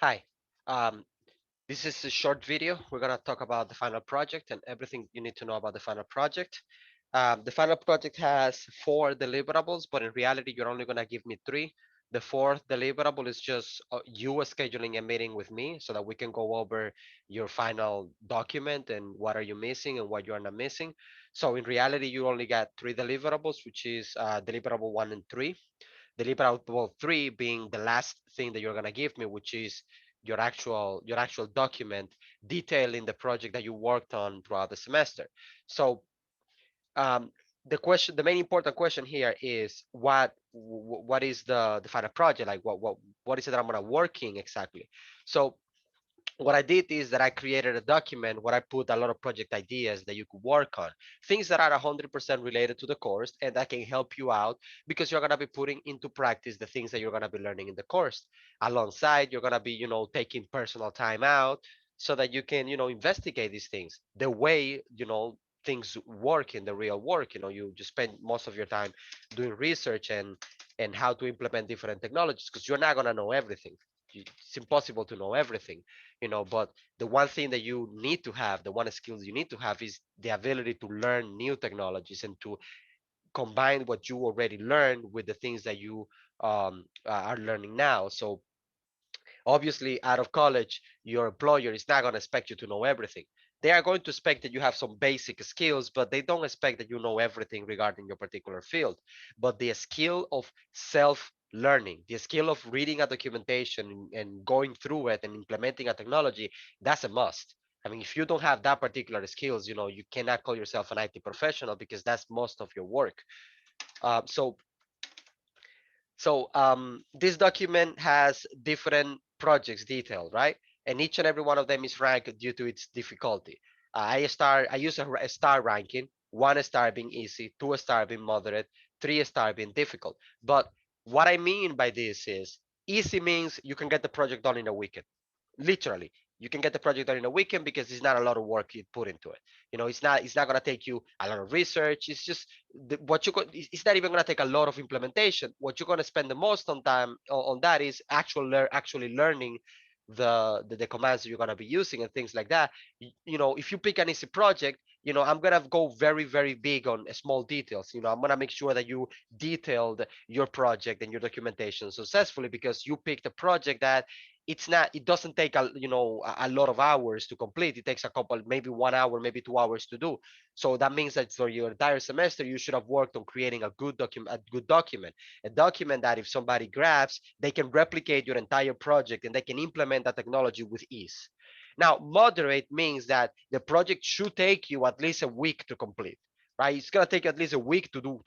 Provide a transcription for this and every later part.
Hi, um, this is a short video. We're gonna talk about the final project and everything you need to know about the final project. The final project has four deliverables, but in reality, you're only gonna give me three. The fourth deliverable is just you scheduling a meeting with me so that we can go over your final document and what are you missing and what you are not missing. So in reality, you only got three deliverables, which is deliverable one and three. Deliverable three being the last thing that you're gonna give me, which is your actual document detailing the project that you worked on throughout the semester. So um, the main important question here is what is the final project like? What is it that I'm gonna working exactly? So what I did is that I created a document where I put a lot of project ideas that you could work on, things that are 100% related to the course and that can help you out because you're going to be putting into practice the things that you're going to be learning in the course. Alongside, you're going to be, taking personal time out so that you can, investigate these things the way, things work in the real work. You just spend most of your time doing research and how to implement different technologies because you're not going to know everything. It's impossible to know everything, but the one thing that you need to have, the one skills you need to have is the ability to learn new technologies and to combine what you already learned with the things that you are learning now. So obviously out of college, your employer is not going to expect you to know everything. They are going to expect that you have some basic skills, but they don't expect that you know everything regarding your particular field. But the skill of self learning, the skill of reading a documentation and going through it and implementing a technology, that's a must. I mean, if you don't have that particular skills, you cannot call yourself an IT professional because that's most of your work. So this document has different projects detailed, right? And each and every one of them is ranked due to its difficulty. I use a star ranking, one star being easy, two star being moderate, three star being difficult. But what I mean by this is easy means you can get the project done in a weekend, literally. You can get the project done in a weekend because it's not a lot of work you put into it. It's not going to take you a lot of research. It's just what you could it's not even going to take a lot of implementation. What you're going to spend the most on time on that is actually learning the commands that you're going to be using and things like that. If you pick an easy project, I'm going to go very very big on small details. I'm going to make sure that you detailed your project and your documentation successfully because you picked a project that it doesn't take a lot of hours to complete. It takes a couple, maybe 1 hour, maybe 2 hours to do. So that means that for your entire semester you should have worked on creating a good document that if somebody grabs, they can replicate your entire project and they can implement that technology with ease. Now moderate means that the project should take you at least a week to complete, right? It's going to take at least a week to do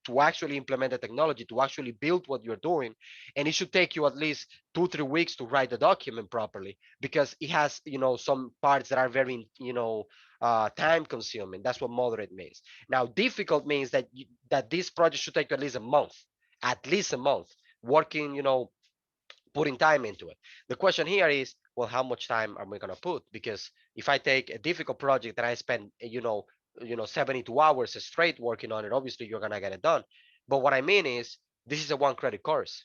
to actually implement the technology, to actually build what you're doing. And it should take you at least 2 3 weeks to write the document properly because it has some parts that are very time consuming. That's what moderate means. Now difficult means that this project should take at least a month working, putting time into it. The question here is, well, how much time are we going to put? Because if I take a difficult project and I spend 72 hours straight working on it, obviously you're going to get it done. But what I mean is, this is a one credit course.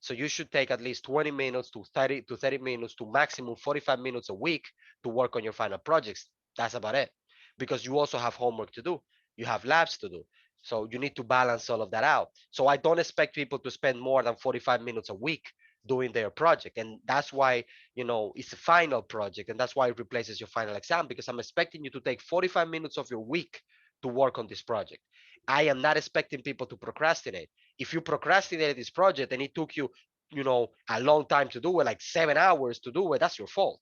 So you should take at least 20 minutes to 30 minutes to maximum 45 minutes a week to work on your final projects. That's about it. Because you also have homework to do. You have labs to do. So you need to balance all of that out. So I don't expect people to spend more than 45 minutes a week doing their project. And that's why, it's a final project. And that's why it replaces your final exam because I'm expecting you to take 45 minutes of your week to work on this project. I am not expecting people to procrastinate. If you procrastinated this project and it took you, a long time to do it, like 7 hours to do it, that's your fault.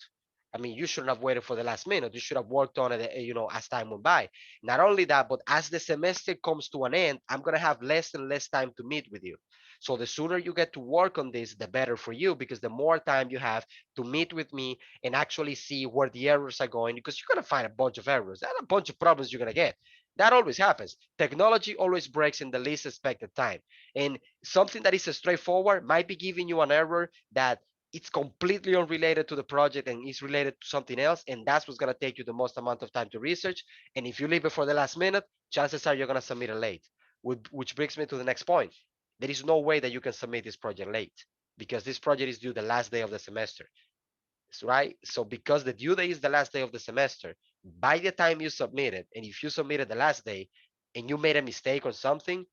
I mean, you shouldn't have waited for the last minute. You should have worked on it, as time went by. Not only that, but as the semester comes to an end, I'm going to have less and less time to meet with you. So the sooner you get to work on this, the better for you, because the more time you have to meet with me and actually see where the errors are going, because you're going to find a bunch of errors and a bunch of problems you're going to get. That always happens. Technology always breaks in the least expected time. And something that is straightforward might be giving you an error that it's completely unrelated to the project and is related to something else. And that's what's going to take you the most amount of time to research. And if you leave it for the last minute, chances are you're going to submit it late. Which brings me to the next point. There is no way that you can submit this project late because this project is due the last day of the semester. right? So because the due date is the last day of the semester, by the time you submit it, and if you submit it the last day and you made a mistake on something,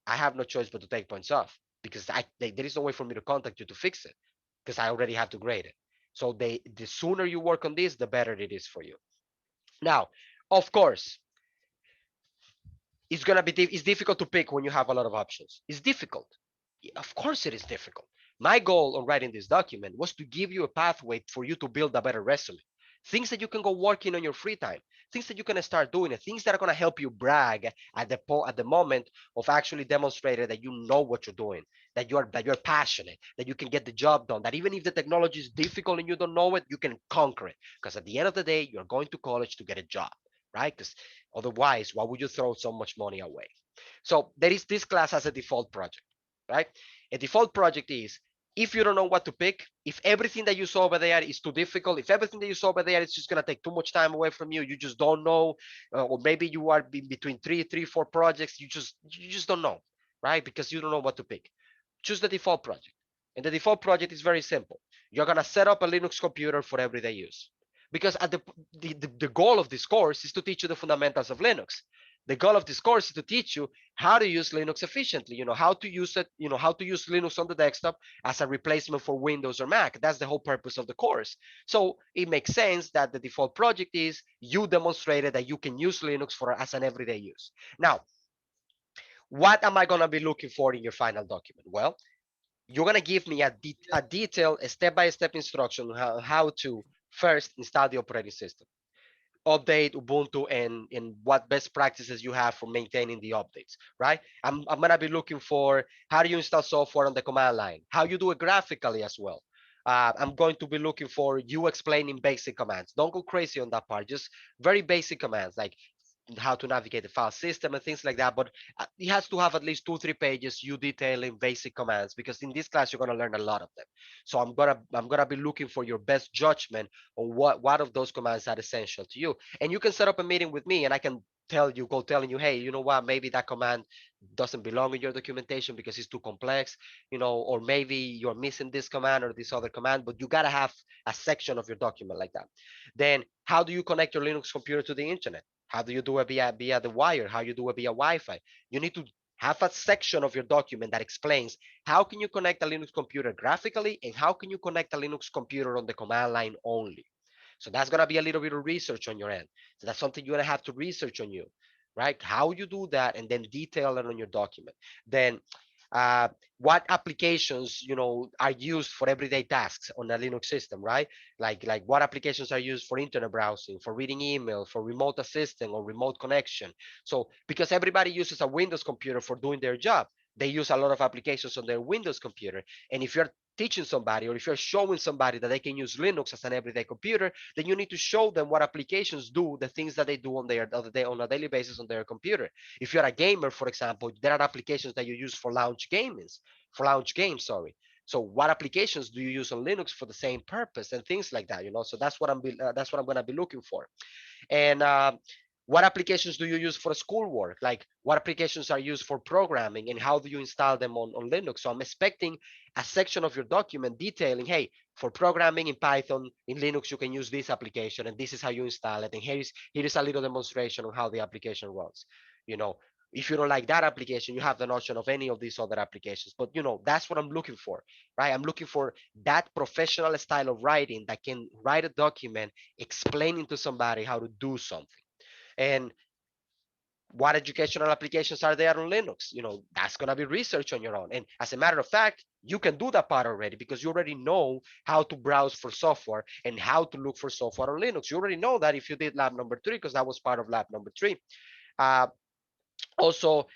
I have no choice but to take points off because there is no way for me to contact you to fix it because I already have to grade it. So the sooner you work on this, the better it is for you. Now, of course, it's difficult to pick when you have a lot of options. It's difficult. Of course it is difficult. My goal on writing this document was to give you a pathway for you to build a better resume. Things that you can go working on your free time, things that you can start doing, and things that are going to help you brag at the moment of actually demonstrating that you know what you're doing, that you're passionate, that you can get the job done, that even if the technology is difficult and you don't know it, you can conquer it. Because at the end of the day, you're going to college to get a job, right? Because otherwise, why would you throw so much money away? So there is this class as a default project, right? A default project is if you don't know what to pick, if everything that you saw over there is too difficult, if everything that you saw over there is just going to take too much time away from you, you just don't know, or maybe you are between three, four projects, you just don't know, right? Because you don't know what to pick. Choose the default project. And the default project is very simple. You're going to set up a Linux computer for everyday use. Because at the goal of this course is to teach you the fundamentals of Linux. The goal of this course is to teach you how to use Linux efficiently, how to use it, how to use Linux on the desktop as a replacement for Windows or Mac. That's the whole purpose of the course. So it makes sense that the default project is you demonstrated that you can use Linux as an everyday use. Now, what am I going to be looking for in your final document? Well, you're going to give me a detailed step-by-step instruction on how to first install the operating system, update Ubuntu, and what best practices you have for maintaining the updates, right? I'm going to be looking for how do you install software on the command line, how you do it graphically as well. I'm going to be looking for you explaining basic commands. Don't go crazy on that part, just very basic commands like how to navigate the file system and things like that. But it has to have at least 2 3 pages you detailing basic commands because in this class you're going to learn a lot of them. So I'm gonna be looking for your best judgment on what of those commands are essential to you. And you can set up a meeting with me and I can telling you, hey, you know what, maybe that command doesn't belong in your documentation because it's too complex, or maybe you're missing this command or this other command, but you got to have a section of your document like that. Then how do you connect your Linux computer to the internet? How do you do it via the wire? How you do it via Wi-Fi? You need to have a section of your document that explains how can you connect a Linux computer graphically and how can you connect a Linux computer on the command line only. So that's going to be a little bit of research on your end. So that's something you're going to have to research on you, right? How you do that and then detail it on your document. Then uh, what applications are used for everyday tasks on a Linux system, right? Like what applications are used for internet browsing, for reading email, for remote assistant or remote connection. So because everybody uses a Windows computer for doing their job, they use a lot of applications on their Windows computer. And if you're teaching somebody or if you're showing somebody that they can use Linux as an everyday computer, then you need to show them what applications do the things that they do on a daily basis on their computer. If you're a gamer, for example, there are applications that you use for launch games, sorry. So what applications do you use on Linux for the same purpose and things like that, So that's what I'm going to be looking for. And what applications do you use for schoolwork? Like what applications are used for programming and how do you install them on Linux? So I'm expecting a section of your document detailing, hey, for programming in Python, in Linux, you can use this application and this is how you install it. And here is a little demonstration on how the application runs. You know, if you don't like that application, you have the option of any of these other applications. But that's what I'm looking for, right? I'm looking for that professional style of writing that can write a document explaining to somebody how to do something. And what educational applications are there on Linux? That's going to be research on your own. And as a matter of fact, you can do that part already because you already know how to browse for software and how to look for software on Linux. You already know that if you did lab number 3, because that was part of lab number 3. Uh, Also,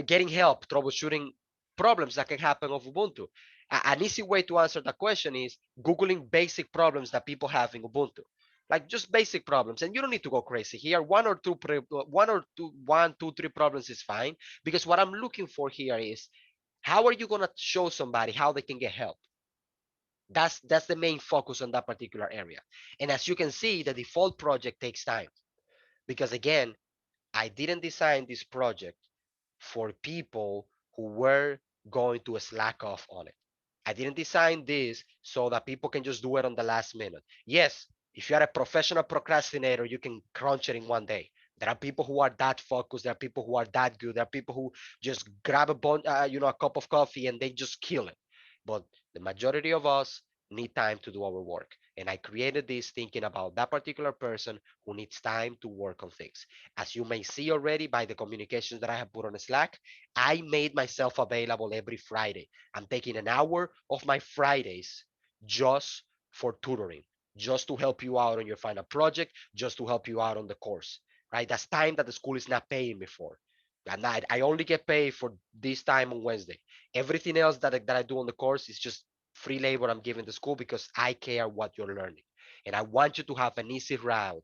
getting help troubleshooting problems that can happen of Ubuntu. An easy way to answer that question is Googling basic problems that people have in Ubuntu, like just basic problems. And you don't need to go crazy here. One, two, three problems is fine because what I'm looking for here is how are you going to show somebody how they can get help? That's the main focus on that particular area. And as you can see, the default project takes time because again, I didn't design this project for people who were going to slack off on it. I didn't design this so that people can just do it on the last minute. Yes, if you're a professional procrastinator, you can crunch it in one day. There are people who are that focused. There are people who are that good. There are people who just grab a cup of coffee and they just kill it. But the majority of us need time to do our work. And I created this thinking about that particular person who needs time to work on things. As you may see already by the communications that I have put on Slack, I made myself available every Friday. I'm taking an hour of my Fridays just for tutoring, just to help you out on your final project, just to help you out on the course, right? That's time that the school is not paying me for. And I only get paid for this time on Wednesday. Everything else that I do on the course is just free labor I'm giving the school because I care what you're learning. And I want you to have an easy route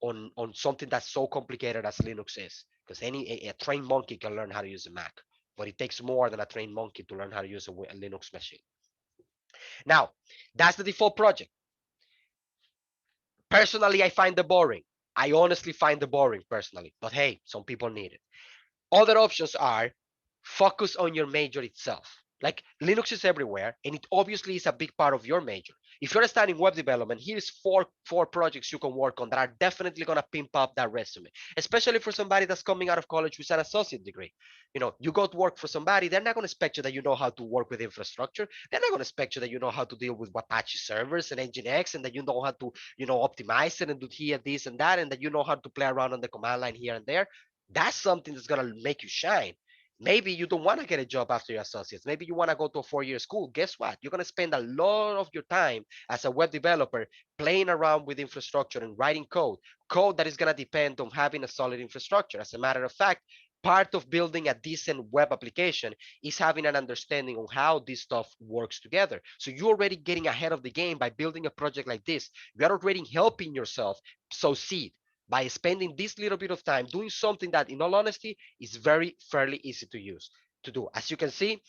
on something that's so complicated as Linux is. Because a trained monkey can learn how to use a Mac, but it takes more than a trained monkey to learn how to use a Linux machine. Now, that's the default project. Personally, I find it boring. I honestly find it boring personally, but hey, some people need it. Other options are focus on your major itself. Like Linux is everywhere, and it obviously is a big part of your major. If you're studying web development, here's four projects you can work on that are definitely gonna pimp up that resume, especially for somebody that's coming out of college with an associate degree. You go to work for somebody, they're not gonna expect you that you know how to work with infrastructure. They're not gonna expect you that you know how to deal with Apache servers and Nginx, and that you know how to, optimize it and do here, this, and that, and that you know how to play around on the command line here and there. That's something that's gonna make you shine. Maybe you don't want to get a job after your associates. Maybe you want to go to a 4-year school. Guess what? You're going to spend a lot of your time as a web developer playing around with infrastructure and writing code that is going to depend on having a solid infrastructure. As a matter of fact, part of building a decent web application is having an understanding on how this stuff works together. So you're already getting ahead of the game by building a project like this. You're already helping yourself succeed by spending this little bit of time doing something that, in all honesty, is very fairly easy to do. As you can see,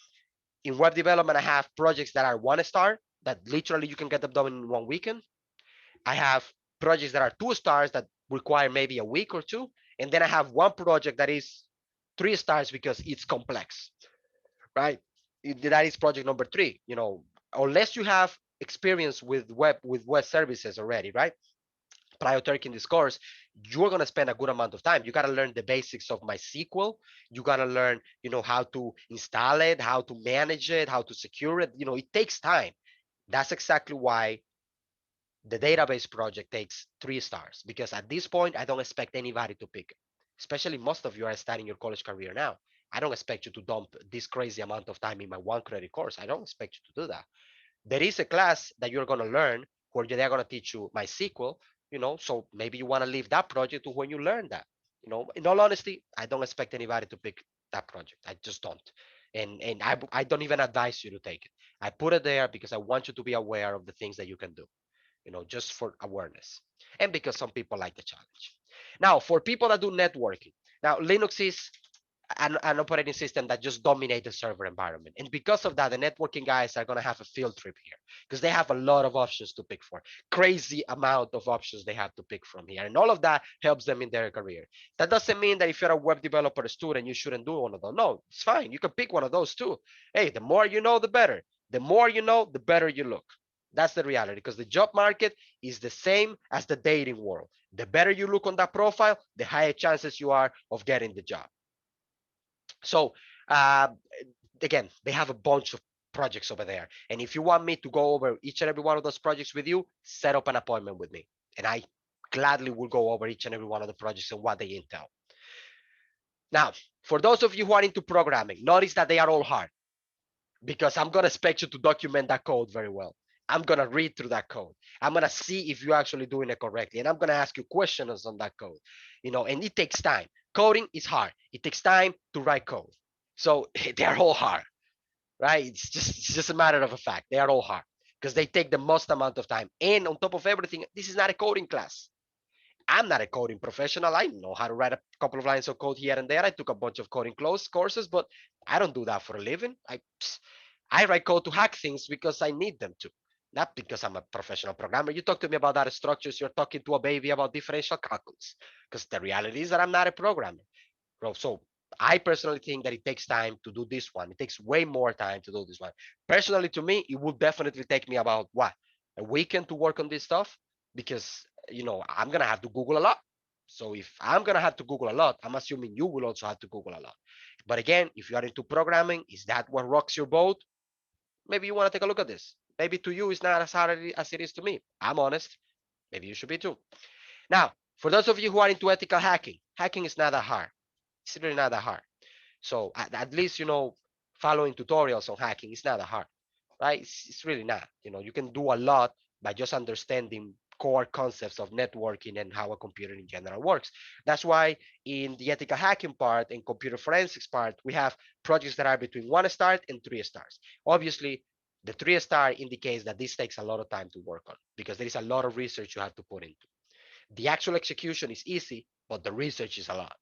in web development, I have projects that are 1 star that literally you can get them done in 1 weekend. I have projects that are 2 stars that require maybe a week or two. And then I have one project that is 3 stars because it's complex, right? That is project number three. Unless you have experience with web services already, right? Prior to taking this course, you're going to spend a good amount of time. You got to learn the basics of MySQL. You got to learn, how to install it, how to manage it, how to secure it. It takes time. That's exactly why the database project takes 3 stars, because at this point, I don't expect anybody to pick it. Especially most of you are starting your college career now. I don't expect you to dump this crazy amount of time in my 1 credit course. I don't expect you to do that. There is a class that you're going to learn where they're going to teach you MySQL, so maybe you want to leave that project to when you learn that. In all honesty, I don't expect anybody to pick that project. I just don't. And I don't even advise you to take it. I put it there because I want you to be aware of the things that you can do, just for awareness. And because some people like the challenge. Now, for people that do networking, now Linux is an operating system that just dominates the server environment. And because of that, the networking guys are going to have a field trip here because they have a lot of options to pick for. Crazy amount of options they have to pick from here. And all of that helps them in their career. That doesn't mean that if you're a web developer student, you shouldn't do one of those. No, it's fine. You can pick one of those too. Hey, the more you know, the better. The more you know, the better you look. That's the reality, because the job market is the same as the dating world. The better you look on that profile, the higher chances you are of getting the job. So uh, again, they have a bunch of projects over there. And if you want me to go over each and every one of those projects with you, set up an appointment with me. And I gladly will go over each and every one of the projects and what they entail. Now, for those of you who are into programming, notice that they are all hard, because I'm going to expect you to document that code very well. I'm going to read through that code. I'm going to see if you're actually doing it correctly. And I'm going to ask you questions on that code, and it takes time. Coding is hard. It takes time to write code. So they're all hard, right? It's just a matter of a fact. They are all hard because they take the most amount of time. And on top of everything, this is not a coding class. I'm not a coding professional. I know how to write a couple of lines of code here and there. I took a bunch of coding courses, but I don't do that for a living. I write code to hack things because I need them to, not because I'm a professional programmer. You talk to me about data structures, you're talking to a baby about differential calculus, because the reality is that I'm not a programmer. So I personally think that it takes time to do this one. It takes way more time to do this one. Personally, to me, it would definitely take me about what, a weekend to work on this stuff, because I'm gonna have to Google a lot. So if I'm gonna have to Google a lot, I'm assuming you will also have to Google a lot. But again, if you are into programming, is that what rocks your boat? Maybe you want to take a look at this. Maybe to you it's not as hard as it is to me. I'm honest. Maybe you should be too. Now, for those of you who are into ethical hacking, hacking is not that hard. It's really not that hard. So at least following tutorials on hacking is not that hard, right? It's really not. You can do a lot by just understanding core concepts of networking and how a computer in general works. That's why in the ethical hacking part and computer forensics part, we have projects that are between 1 star and 3 stars. Obviously, the 3 star indicates that this takes a lot of time to work on because there is a lot of research you have to put into. The actual execution is easy, but the research is a lot.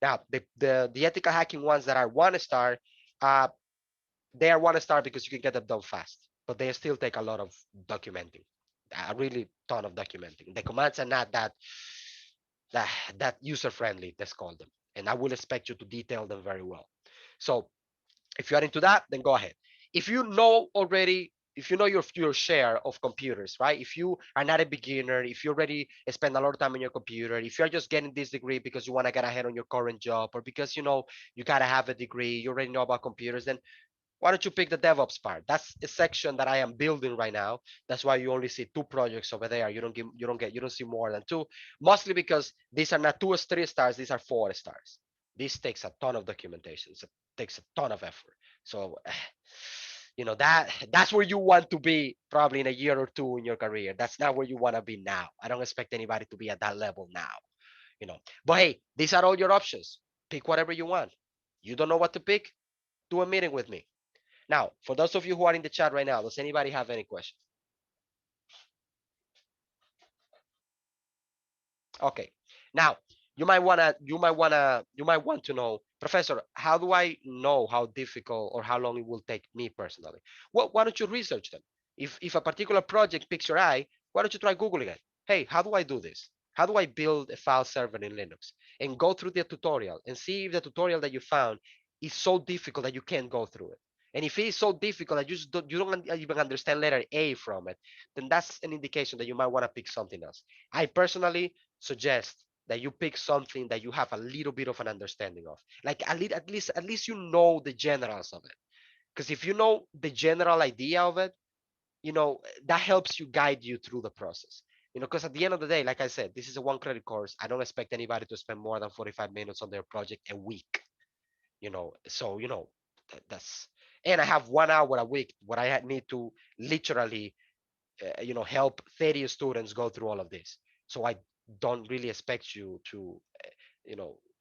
Now, the ethical hacking ones that are 1 star, uh, they are 1 star because you can get them done fast, but they still take a lot of documenting, a really ton of documenting. The commands are not that that user friendly. Let's call them, and I will expect you to detail them very well. So if you are into that, then go ahead. If you know already, if you know your share of computers, right? If you are not a beginner, if you already spend a lot of time on your computer, if you're just getting this degree because you want to get ahead on your current job, or because you gotta have a degree, you already know about computers, then why don't you pick the DevOps part? That's a section that I am building right now. That's why you only see 2 projects over there. You don't see more than two, mostly because these are not 2 or 3 stars, these are 4 stars. This takes a ton of documentation. It takes a ton of effort. So that's where you want to be probably in a year or two in your career. That's not where you want to be now. I don't expect anybody to be at that level now, you know. But hey, these are all your options. Pick whatever you want. You don't know what to pick? Do a meeting with me. Now, for those of you who are in the chat right now, does anybody have any questions? Okay. Now, you might want to know, Professor, how do I know how difficult or how long it will take me personally? Well, why don't you research them? If a particular project picks your eye, why don't you try Googling it? Hey, how do I do this? How do I build a file server in Linux? And go through the tutorial and see if the tutorial that you found is so difficult that you can't go through it. And if it is so difficult that you don't even understand letter A from it, then that's an indication that you might want to pick something else. I personally suggest that you pick something that you have a little bit of an understanding of, like at least you know the generals of it. Because if you know the general idea of it, that helps you guide you through the process. Because at the end of the day, like I said, this is a 1 credit course. I don't expect anybody to spend more than 45 minutes on their project a week. So that's, and I have 1 hour a week where I need to literally help 30 students go through all of this. So I don't really expect you to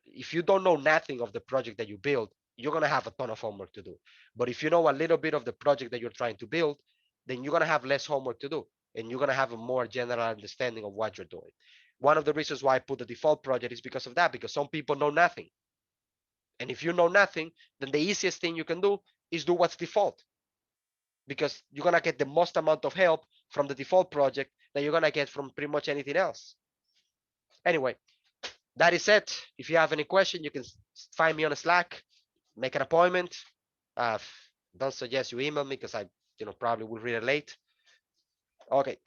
if you don't know nothing of the project that you build, you're going to have a ton of homework to do. But if you know a little bit of the project that you're trying to build, then you're going to have less homework to do, and you're going to have a more general understanding of what you're doing. One of the reasons why I put the default project is because of that, because some people know nothing. And if you know nothing, then the easiest thing you can do is do what's default, because you're going to get the most amount of help from the default project that you're going to get from pretty much anything else. Anyway, that is it. If you have any question, you can find me on Slack, make an appointment. Uh, don't suggest you email me because I probably will read it late. Okay.